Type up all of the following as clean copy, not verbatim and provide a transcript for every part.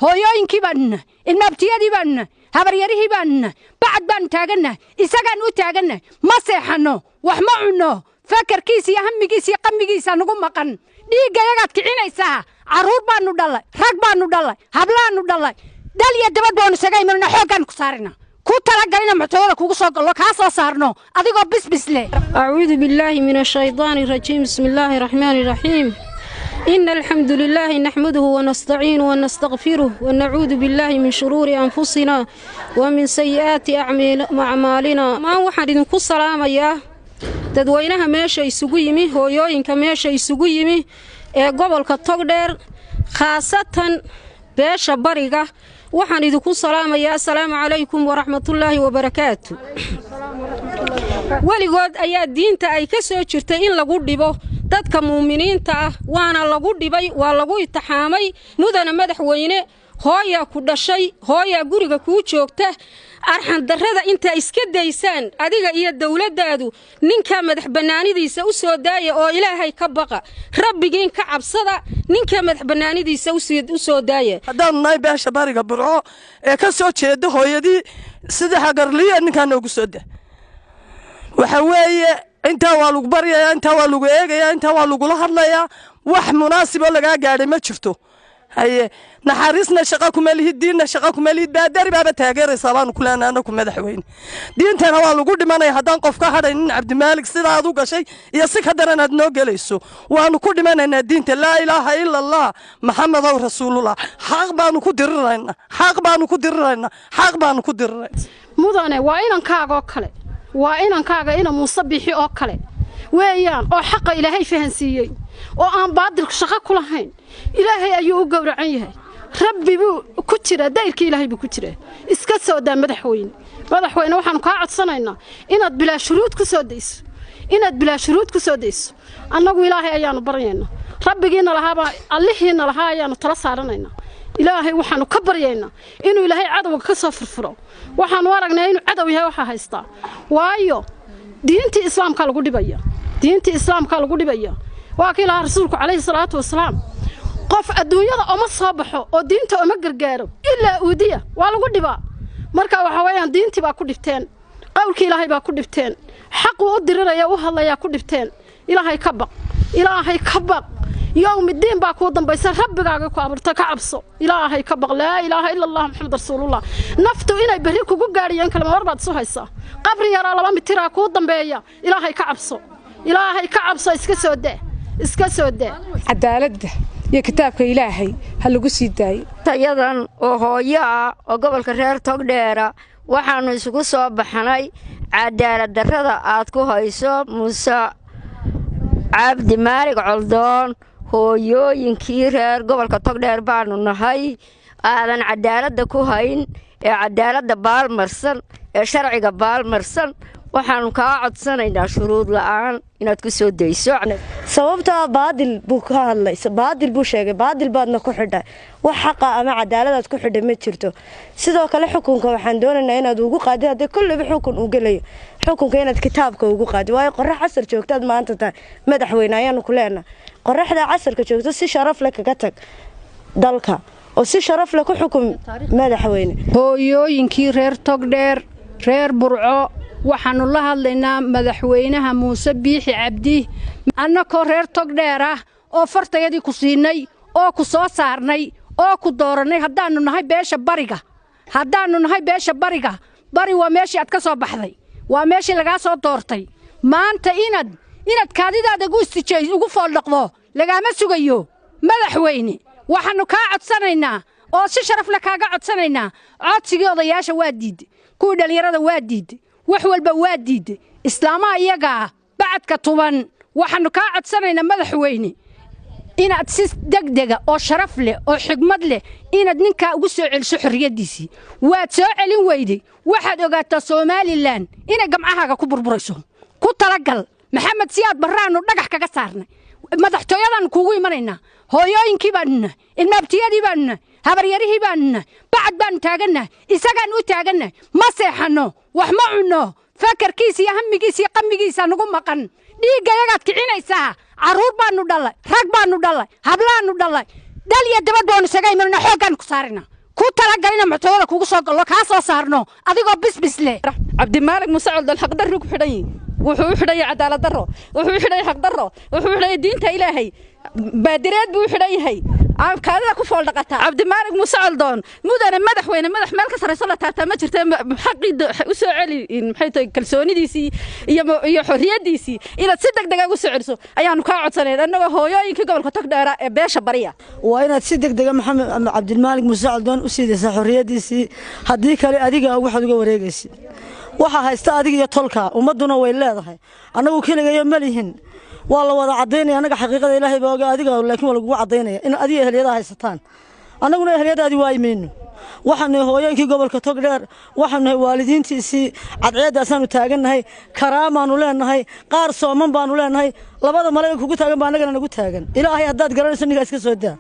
hooyooyinkii baan ilmaabtiyadii baan habaryarihii baan bacad baan taaganna isagaan u taaganna ma seexanno wax ma cunno fakarkiisa iyo hamigiisa iyo qamigiisa nagu maqan dhiiggayagaad kicinaysaa carruur baanu dhalay rag baanu dhalay hablaanu dhalay dal iyo dabad baanu isaga imanna xooggaan ku saarina ku talagalina muxtooyada kugu soo gallo kaa soo saarno adigoo bisbis leh acuudu billaahi min ashaydaani rajiim bismillaahi raxmaani raxiim إن الحمد لله نحمده ونستعينه ونستغفره ونعوذ بالله من شرور أنفسنا ومن سيئات أعمالنا ما واحد نكون سلام يا تدوينها ماشي يسويمي هو يوين كماشي يسويمي قبل كتقدر خاصة باش بريقة waxaan idinku salaamayaa assalaamu calaykum waraxmatullaahi wabarakaatu weligood ayaa diinta ay ka soo jirtay in lagu dhibo dadka muuminiinta ah waana lagu dhibay waa lagu itixaamay mudana madaxweyne hooya ku dhashay hooya guriga kuu joogta arxan darrada inta iska daysaan adiga iyo dawladdaadu ninka madax banaanidiisa u soo daaya oo ilaahay ka baqa rabbigiin ka cabsada ninka madax banaanidiisa u soo daaya haddaan nahay beesha bariga burco ee ka soo jeeda hooyadii sida hagarliya ninkaan noogu soo daa waxa weeye intaa waa lagu baryayaa intaa waa lagu eegayaa intaa waa lagula hadlayaa wax munaasib oo lagaa gaadhay ma jirto haye naxariisna shaqo kuma lihid diinna shaqo kuma lihid baadari baaba taageeraysaa baanu ku leenahay anaku madaxweyne diintana waa lagu dhimanaya haddaan qof ka hadhaynin cabdimaalig sidaa aad u gashay iyo si ka daran aad noo gelayso waanu ku dhimanaynaa diinta laa ilaaha ila allah maxamedow rasuulullah xaq baanu ku diriraynaa xaq baanu ku diriraynaa xaq baanu ku diriraynaa mudane waa inankaaga oo kale waa inankaaga ina muuse bixi oo kale weeyaan oo xaqa ilaahay fahansiiyey oo aan baadilku shaqo ku lahayn ilaahay ayuu u gowracan yahay rabbi buu ku jira dayrkii ilaahay buu ku jira iska soo daa madaxweyne waxaan kaa codsanaynaa inaad bilaa shuruud ku soo dayso annagu ilaahay ayaanu baryaynaa rabbigiina lahaaba allihiina lahaa ayaanu tala saaranaynaa ilaahay waxaanu ka baryaynaa inuu ilaahay cadowga ka soo furfuro waxaanu aragnaa inuu cadow yahay waxa haystaa waayo diintii islaamka lagu dhibaya waa kii lahaa rasuulku calayhi salaatu wasalaam qof adduunyada oma soo baxo oo diinta oma gargaaro ilaa uudiya waa lagu dhibaa marka waxa weeyaan diintii baa ku dhibteen qowlkii ilaahay baa ku dhibteen xaqu u diriraya u hadlaya ku dhibteen ilaahay ka baq yowmidiin baa kuu dambaysa rabbigaaga ku abuurta ka cabso ilaahay ka baq laa ilaaha ila allah maxamed rasuulullah naftu inay berri kugu gaadhiyeen kalma war baad isu haysaa qabri yaraa 2 mitiraa kuu dambeeya ilaahay ka cabso iska soo daa cadaaladda iyo kitaabka ilaahay ha lagu sii daayo tayadan oo hooyo ah oo gobolka reer togdheera waxaanu isugu soo baxnay cadaalad darrada aad ku hayso muuse cabdi maalig coldoon hooyooyinkii reer gobolka togdheer baanu nahay aadan cadaaladda ku hayn ee cadaaladda baalmarsan ee sharciga baalmarsan waxaanu kaa codsanaynaa shuruud la'aan inaad ku soo dayso sababtaa baadil buu ka hadlay baadil buu sheegay baadil baadna ku xidhay wax xaqa ama cadaaladaad ku xidhay ma jirto sidoo kale xukunka waxaan doonaynaa inaad ugu qaadid haddii kulliba xukun uu gelayo xukunka inaad kitaabka ugu qaadid waayo qorrax casar joogtaad maanta tahay madaxweyne ayaanu ku leenahay qorraxda casarka joogto si sharaf leh kaga tag dalka oo si sharaf leh ku xukun madaxweyne hooyooyinkii reer togdheer reer burco waxaanu la hadlaynaa madaxweynaha muuse biixi cabdi annakoo reer togdheer ah oo fartayadii ku siinay oo ku soo saarnay oo ku dooranay haddaannu nahay beesha bariga bari waa meeshii aad ka soo baxday waa meeshii lagaa soo doortay maanta inaad kaadidaada ugu fooldhaqdo lagaama sugayo madaxweyne waxaannu kaa codsanaynaa oo si sharaf leh kaaga codsanaynaa codsigii odayaasha waa diidday kuwii dhallinyarada waa diidday wax walba waa diidday islaamaha iyagaa bacadka tuban waxaannu kaa codsanaynaa madaxweyne inaad si degdega oo sharaf leh oo xigmad leh inaad ninkaa ugu soo celiso xorriyaddiisii waad soo celin weyday waxaad ogaataa somalilan inay gamcahaaga ku burburayso ku talagal maxamed siyaad barraannu dhagax kaga saarnay madaxtooyadaannu kuugu imanaynaa hooyooyinkii baanuna ilmaabtiyadii baanuna habaryarihii baanuna bacad baannu taagannahay isagaan u taagannahay ma seexanno wax ma cunno fakarkiisa iyo hamigiisa iyo qamigiisa nagu maqan dhiiggayagaad kicinaysaa carruur baanu dhalay rag baanu dhalay hablaanu dhalay dal iyo dabad baanu isaga imanna xooggaan ku saarina ku talagalina muctooyada kugu soo gallo kaa soo saarno adigoo bisbis leh cabdimaalig muuse coldoon xaqdarri ku xidhan yihin wuxuu u xidhan yahay cadaalad darro wuxuu u xidhan yahay xaq darro wuxuu u xidhan yahay diinta ilaahay baadireed buu u xidhan yahay kaadida ku fool dhaqata cabdimaalig muuse coldoon mudane madaxweyne madax meel ka sarayso la taabtaa ma jirta xaqii u soo celi maxay tahay kalsoonidiisii iyo xorriyadiisii inaad si degdeg ugu soo celiso ayaanu kaa codsanayn annagoo hooyooyinkii gobolka togdheera ee beesha bariya waa inaad si degdega maxamed cabdimaalig muuse coldoon u siidaysaa xorriyadiisii haddii kale adiga waxaad uga wareegaysid waxaa haysta adiga iyo tolka ummadduna way leedahay annagu keligayo ma lihin waa la wada cadaynaya anaga xaqiiqada ilaahay baa ogaa adiga laakiin waa lagu cadaynaya in adiga ehliyada haysataan annaguna ehliyadaadi waa imeeno waxaanu hooyooyinkii gobolka togdheer waxaanu waalidiintiisii cadceedaasanu taagannahay karaamaanu leenahay qaar sooman baanu leenahay labada malaa'ig kugu taagan baa annagana nagu taagan ilaahay haddaad garanayso ninkaas ka soo daa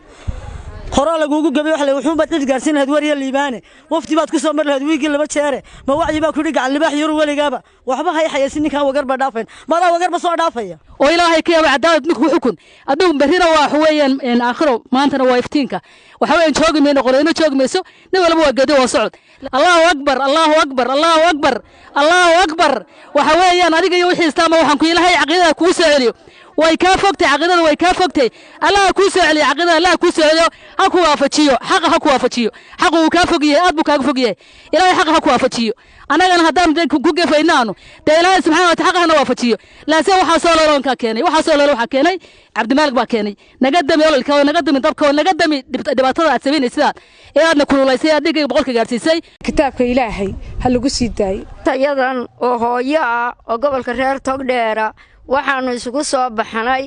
horaa laguugu gabay wax le wuxuun baad cid gaarsiin lahayd wariya liibaane wafti baad ku soo mar lahayd wiigii laba jeere ma wacyi baa ku yidhi gacan libaax yuru weligaaba waxba hay xayaysin ninkaan wagar baa dhaafayn maadaa wagarba soo dhaafaya oo ilaahay ka yaaba cadaalad ninku xukun adugu berrina waa wax weeyaan aakhiro maantana waa iftiinka waxa weeyaan joogi mayno qorayno joogi mayso nin walba waa gedo waa socod allahu akbar allahu akbar allahu akbar allahu akbar waxa weeyaan adiga iyo wixii istaama waxaan ku ilaahay caqiidada kugu soo celiyo way ka fogtay caqiidada way ka fogtay allah ku soo celiyo caqiidada allah ku soo celiyo ha ku waafajiyo xaq ha ku waafajiyo xaq uu ka fogiyay aad buu kaaga fogiyay ilaahay xaq ha ku waafajiyo anagana haddaan ku gefaynaano de ilaahay subxaanahu wa ta'ala hana waafajiyo laakiin waxa soo loloon ka keenay waxa soo loloon waxa keenay cabdimaalig baa keenay naga dami ololka naga dami dabka naga dami dhibaatada aad sameynaysaa ee aadna kululaysay adiga boqolka gaarsiisay kitaabka ilaahay ha lagu sii daayo tayadan oo hooyo ah oo gobolka reer togdheera waxaanu isugu soo baxnay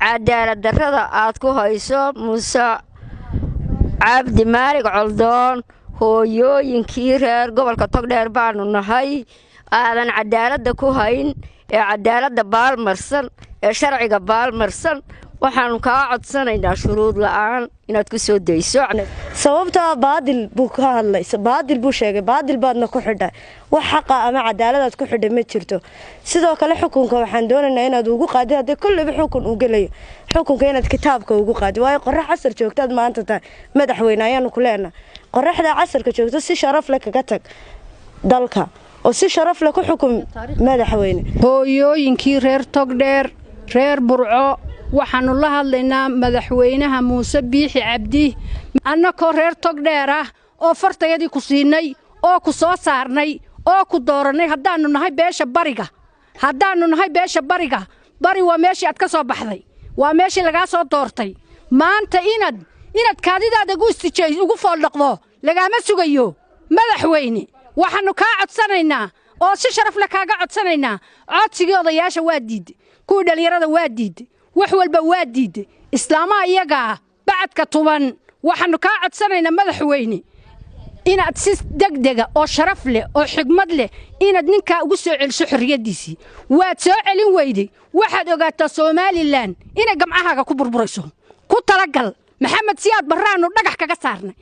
cadaalad darrada aad ku hayso muuse cabdimaalig coldoon hooyooyinkii reer gobolka togdheer baanu nahay aadan cadaaladda ku hayn ee cadaaladda baalmarsan ee sharciga baalmarsan waxaanu kaa codsanaynaa shuruud la'aan inaad ku soo dayso sababtaa baadil buu ka hadlay baadil buu sheegay baadil baadna ku xidhay wax xaqa ama cadaaladaad ku xidhay ma jirto sidoo kale xukunka waxaan doonaynaa inaad ugu qaadid haddii kulliba xukun uu gelayo xukunka inaad kitaabka ugu qaadid waayo qorax casar joogtaad maanta tahay madaxweyne ayaanu ku leenahay qoraxda casarka joogto si sharaf leh kaga tag dalka oo si sharaf leh ku xukun madaxweyne hooyooyinkii reer togdheer reer burco waxaanu la hadlaynaa madaxweynaha muuse biixi cabdi annakoo reer togdheer ah oo fartayadii ku siinay oo ku soo saarnay oo ku doorannay haddaannu nahay beesha bariga bari waa meeshii aad ka soo baxday waa meeshii lagaa soo doortay maanta inaad kaadidaada ugu fooldhaqdo lagaama sugayo madaxweyne waxaannu kaa codsanaynaa oo si sharaf leh kaaga codsanaynaa codsigii odayaasha waa diidde kuwii dhallinyarada waa diidde wax walba waa diidde islaamaha iyagaa bacadka tuban waxaannu kaa codsanaynaa madaxweyne inaad si degdega oo sharaf leh oo xigmad leh inaad ninkaa ugu soo celiso xorriyaddiisii waad soo celin weyday waxaad ogaataa somalilan inay gamcahaaga ku burburayso ku talagal maxamed siyaad barraannu dhagax kaga saarnay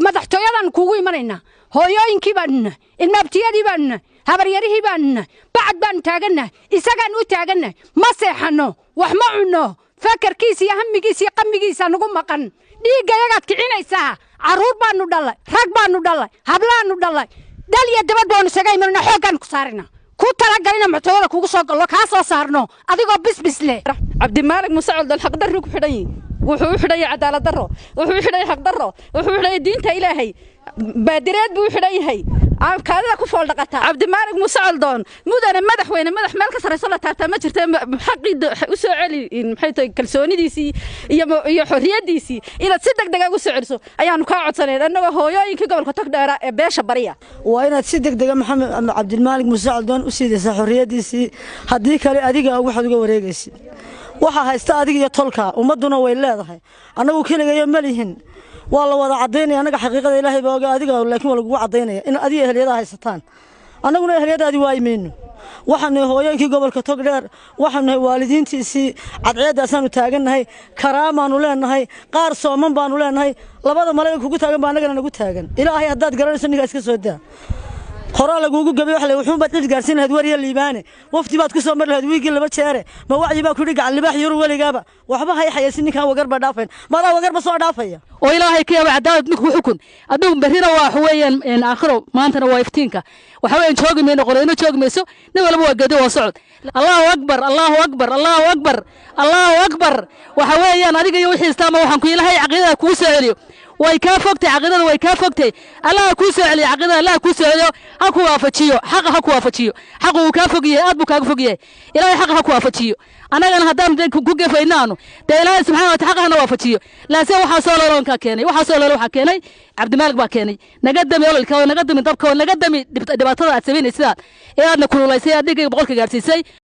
madaxtooyadaannu kuugu imanaynaa hooyooyinkii baannu nahay ilmaabtiyadii baannu nahay habaryarihii baannu nahay bacad baannu taagannahay isagaannu u taagannahay ma seexanno wax ma cunno fakarkiisa iyo hamigiisa iyo qamigiisa nagu maqan dhiiggayagaad kicinaysaa carruur baannu dhalay rag baannu dhalay hablaannu dhalay dal iyo dabad baannu isaga imanna xooggaan ku saarina ku talagalina muctooyada kugu soo gallo kaa soo saarno adigoo bisbis leh cabdimaalig muuse coldoon xaqdarri ku xidhan yihin wuxuu u xidhan yahay cadaalad darro wuxuu u xidhan yahay xaq darro wuxuu u xidhan yahay diinta ilaahay baadireed buu u xidhan yahay kaadida ku fool dhaqata cabdimaalig muuse coldoon mudane madaxweyne madax meel ka sarayso la taabtaa ma jirta xaqii u soo celi maxay tahay kalsoonidiisii iyo xorriyadiisii inaad si degdeg ugu soo celiso ayaanu kaa codsanayn annagoo hooyooyinkii gobolka togdheera ee beesha bariya waa inaad si degdega maxamed cabdimaalig muuse coldoon u siidaysaa xorriyadiisii haddii kale adiga waxaad uga wareegaysid waxaa haysta adiga iyo tolka ummadduna way leedahay annagu keligayo ma lihin waa la wada cadaynaya anaga xaqiiqada ilaahay baa ogaa adiga laakiin waa lagu cadaynaya in adiga ehliyada haysataan annaguna ehliyadaadi waa imeeno waxaanu hooyooyinkii gobolka togdheer waxaanu waalidiintiisii cadceedaasanu taagannahay karaamaanu leenahay qaar sooman baanu leenahay labada malaa'ig kugu taagan baa annagana nagu taagan ilaahay haddaad garanayso ninkaas ka soo daa horaa laguugu gabay wax le wuxuunbaad cid gaarsiin lahayd warya liibaane wafti baad ku soo mar lahayd wiigii 2 jeere ma wacyi baa ku yidhi gacan libaax yar weligaaba waxba hay xayaysin ninkan wagarba dhaafayn madaa wagarba soo dhaafaya oo ilaahay ka yaaba cadaalad ninku xukun aduun berrina waa xuweeyaan aakhiro maantana waa iftiinka waxa weeyaan joogi meeno qorayno joogi meeso nin walba waa gado waa socod allahu akbar allahu akbar allahu akbar allahu akbar waxa weeyaan adiga iyo wixii istaama waxaan ku ilaahay aqoonta ku soo celiyo way ka fogtay aqoonada way ka fogtay allah ku soo celiyo aqoonada allah ku soo celiyo ha ku waafajiyo xaq ha ku waafajiyo xaq uu ka fogiyay aad buu kaaga fogiyay ilaahay xaq ha ku waafajiyo anagana haddaan ku gefaynaano de ilaahay subxaanahu wa ta'ala hana waafajiyo laakiin waxa soo loolan ka keenay waxa soo loolan waxa keenay cabdimaalik baa keenay naga dami ololka naga dami dabka naga dami dhibaatada aad sameynaysaa ee aadna kululaysay adiga boqolka gaarsiisay